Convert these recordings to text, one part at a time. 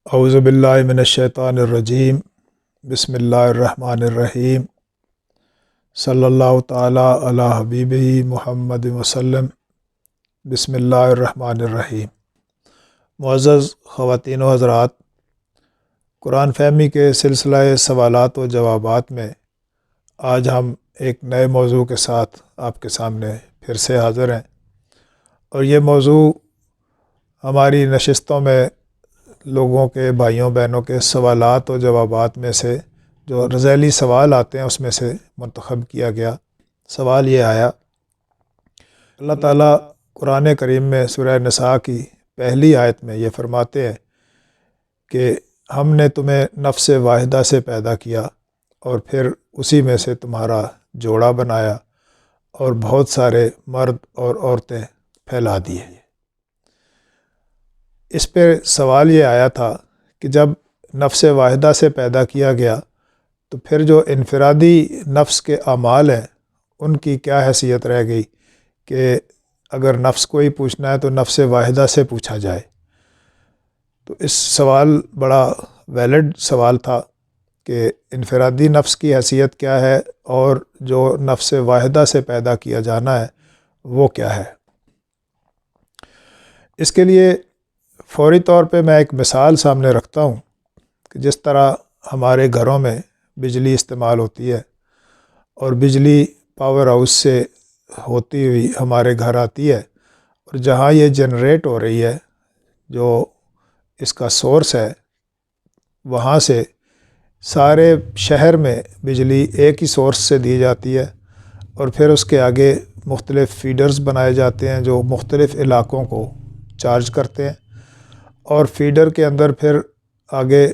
اعوذ باللہ من الشیطان الرجیم بسم اللہ الرحمن الرحیم صلی اللہ تعالی علی حبیبہ محمد وسلم بسم اللہ الرحمن الرحیم۔ معزز خواتین و حضرات، قرآن فہمی کے سلسلہ سوالات و جوابات میں آج ہم ایک نئے موضوع کے ساتھ آپ کے سامنے پھر سے حاضر ہیں، اور یہ موضوع ہماری نشستوں میں لوگوں کے، بھائیوں بہنوں کے سوالات و جوابات میں سے جو رزیلی سوال آتے ہیں اس میں سے منتخب کیا گیا۔ سوال یہ آیا، اللہ تعالیٰ قرآن کریم میں سورہ نساء کی پہلی آیت میں یہ فرماتے ہیں کہ ہم نے تمہیں نفس واحدہ سے پیدا کیا اور پھر اسی میں سے تمہارا جوڑا بنایا اور بہت سارے مرد اور عورتیں پھیلا دیے۔ اس پہ سوال یہ آیا تھا کہ جب نفس واحدہ سے پیدا کیا گیا تو پھر جو انفرادی نفس کے اعمال ہیں ان کی کیا حیثیت رہ گئی کہ اگر نفس کو ہی پوچھنا ہے تو نفس واحدہ سے پوچھا جائے۔ تو اس سوال بڑا ویلڈ سوال تھا کہ انفرادی نفس کی حیثیت کیا ہے اور جو نفس واحدہ سے پیدا کیا جانا ہے وہ کیا ہے۔ اس کے لیے فوری طور پہ میں ایک مثال سامنے رکھتا ہوں کہ جس طرح ہمارے گھروں میں بجلی استعمال ہوتی ہے اور بجلی پاور ہاؤس سے ہوتی ہوئی ہمارے گھر آتی ہے، اور جہاں یہ جنریٹ ہو رہی ہے، جو اس کا سورس ہے، وہاں سے سارے شہر میں بجلی ایک ہی سورس سے دی جاتی ہے، اور پھر اس کے آگے مختلف فیڈرز بنائے جاتے ہیں جو مختلف علاقوں کو چارج کرتے ہیں، اور فیڈر کے اندر پھر آگے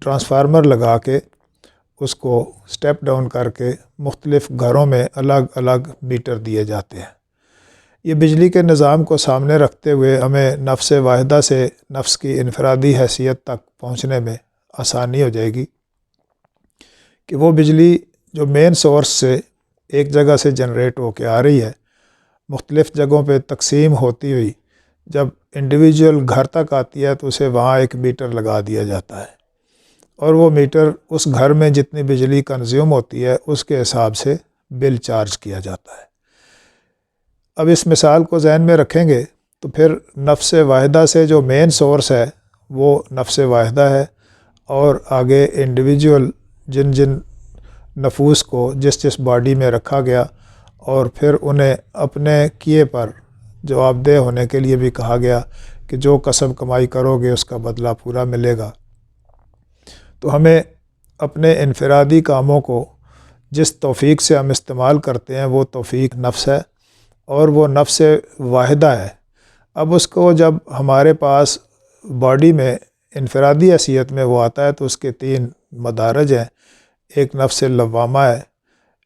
ٹرانسفارمر لگا کے اس کو سٹیپ ڈاؤن کر کے مختلف گھروں میں الگ الگ میٹر دیے جاتے ہیں۔ یہ بجلی کے نظام کو سامنے رکھتے ہوئے ہمیں نفس واحدہ سے نفس کی انفرادی حیثیت تک پہنچنے میں آسانی ہو جائے گی کہ وہ بجلی جو مین سورس سے ایک جگہ سے جنریٹ ہو کے آ رہی ہے، مختلف جگہوں پہ تقسیم ہوتی ہوئی جب انڈیویجول گھر تک آتی ہے تو اسے وہاں ایک میٹر لگا دیا جاتا ہے، اور وہ میٹر اس گھر میں جتنی بجلی کنزیوم ہوتی ہے اس کے حساب سے بل چارج کیا جاتا ہے۔ اب اس مثال کو ذہن میں رکھیں گے تو پھر نفس واحدہ سے جو مین سورس ہے وہ نفس واحدہ ہے، اور آگے انڈیویجول جن جن نفوس کو جس جس باڈی میں رکھا گیا اور پھر انہیں اپنے کیے پر جواب دہ ہونے کے لیے بھی کہا گیا کہ جو کسب کمائی کرو گے اس کا بدلہ پورا ملے گا۔ تو ہمیں اپنے انفرادی کاموں کو جس توفیق سے ہم استعمال کرتے ہیں وہ توفیق نفس ہے، اور وہ نفس واحدہ ہے۔ اب اس کو جب ہمارے پاس باڈی میں انفرادی حیثیت میں وہ آتا ہے تو اس کے 3 مدارج ہیں، ایک نفس لوامہ ہے،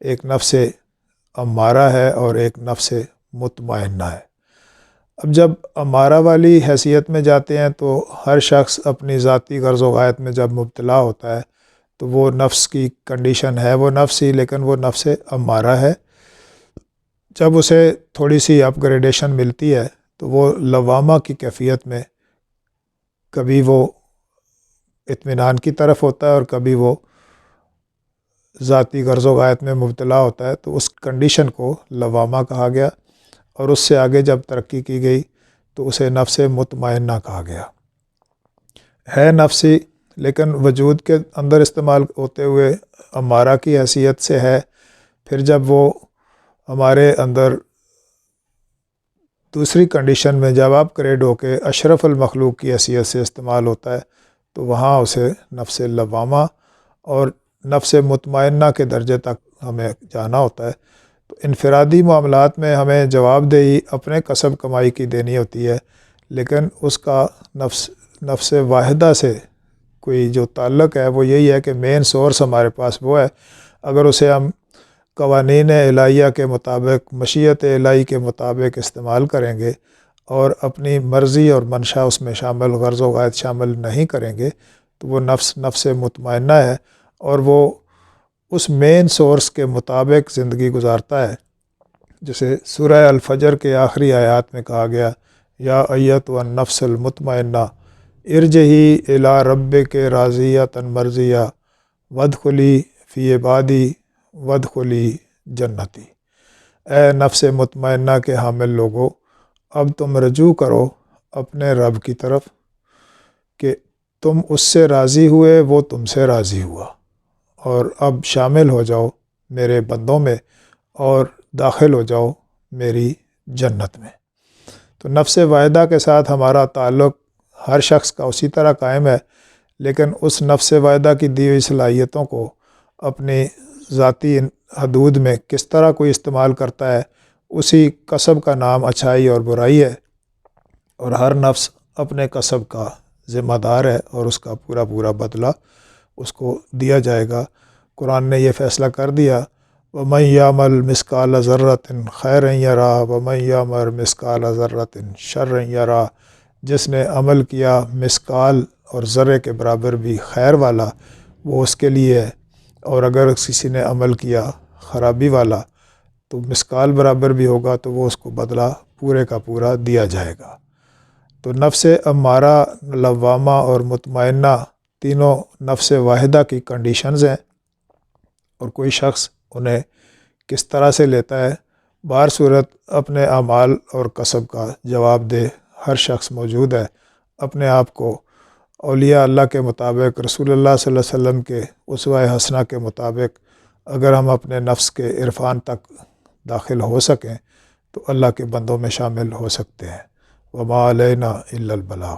ایک نفس امارہ ہے، اور ایک نفس مطمئنہ ہے۔ اب جب امارہ والی حیثیت میں جاتے ہیں تو ہر شخص اپنی ذاتی غرض و غایت میں جب مبتلا ہوتا ہے تو وہ نفس کی کنڈیشن ہے، وہ نفس ہی، لیکن وہ نفس امارہ ہے۔ جب اسے تھوڑی سی اپ گریڈیشن ملتی ہے تو وہ لوامہ کی کیفیت میں کبھی وہ اطمینان کی طرف ہوتا ہے اور کبھی وہ ذاتی غرض و غایت میں مبتلا ہوتا ہے، تو اس کنڈیشن کو لوامہ کہا گیا، اور اس سے آگے جب ترقی کی گئی تو اسے نفس مطمئنہ کہا گیا۔ ہے نفسی لیکن وجود کے اندر استعمال ہوتے ہوئے امارہ کی حیثیت سے ہے، پھر جب وہ ہمارے اندر دوسری کنڈیشن میں جب اپ گریڈ ہو کے اشرف المخلوق کی حیثیت سے استعمال ہوتا ہے تو وہاں اسے نفس لوامہ اور نفس مطمئنہ کے درجے تک ہمیں جانا ہوتا ہے۔ تو انفرادی معاملات میں ہمیں جواب دہی اپنے کسب کمائی کی دینی ہوتی ہے، لیکن اس کا نفس واحدہ سے کوئی جو تعلق ہے وہ یہی ہے کہ مین سورس ہمارے پاس وہ ہے۔ اگر اسے ہم قوانین الہیہ کے مطابق، مشیت الہی کے مطابق استعمال کریں گے اور اپنی مرضی اور منشا اس میں شامل، غرض و غایت شامل نہیں کریں گے تو وہ نفس مطمئنہ ہے، اور وہ اس مین سورس کے مطابق زندگی گزارتا ہے، جسے سورہ الفجر کے آخری آیات میں کہا گیا، یا ایتھا النفس المطمئنہ ارجعی الی ربک راضیۃ مرضیہ وادخلی فی عبادی وادخلی جنتی۔ اے نفس مطمئنہ کے حامل لوگو، اب تم رجوع کرو اپنے رب کی طرف کہ تم اس سے راضی ہوئے، وہ تم سے راضی ہوا، اور اب شامل ہو جاؤ میرے بندوں میں اور داخل ہو جاؤ میری جنت میں۔ تو نفس واحدہ کے ساتھ ہمارا تعلق ہر شخص کا اسی طرح قائم ہے، لیکن اس نفس واحدہ کی دی ہوئی صلاحیتوں کو اپنی ذاتی حدود میں کس طرح کوئی استعمال کرتا ہے، اسی کسب کا نام اچھائی اور برائی ہے، اور ہر نفس اپنے کسب کا ذمہ دار ہے اور اس کا پورا پورا بدلہ اس کو دیا جائے گا۔ قرآن نے یہ فیصلہ کر دیا، وَمَن يَعْمَلْ مِثْقَالَ ذَرَّةٍ خَيْرًا يَرَهُ وَمَن يَعْمَلْ مِثْقَالَ ذَرَّةٍ شَرًّا يَرَهُ۔ جس نے عمل کیا مثقال اور ذرے کے برابر بھی خیر والا، وہ اس کے لیے ہے، اور اگر کسی نے عمل کیا خرابی والا تو مثقال برابر بھی ہوگا تو وہ اس کو بدلہ پورے کا پورا دیا جائے گا۔ تو نفس امارہ، لوامہ اور مطمئنہ تینوں نفس واحدہ کی کنڈیشنز ہیں، اور کوئی شخص انہیں کس طرح سے لیتا ہے، بہر صورت اپنے اعمال اور کسب کا جواب دہ ہر شخص موجود ہے۔ اپنے آپ کو اولیاء اللہ کے مطابق، رسول اللہ صلی اللہ علیہ وسلم کے اسوہ حسنہ کے مطابق اگر ہم اپنے نفس کے عرفان تک داخل ہو سکیں تو اللہ کے بندوں میں شامل ہو سکتے ہیں۔ وما علینا الا البلاغ۔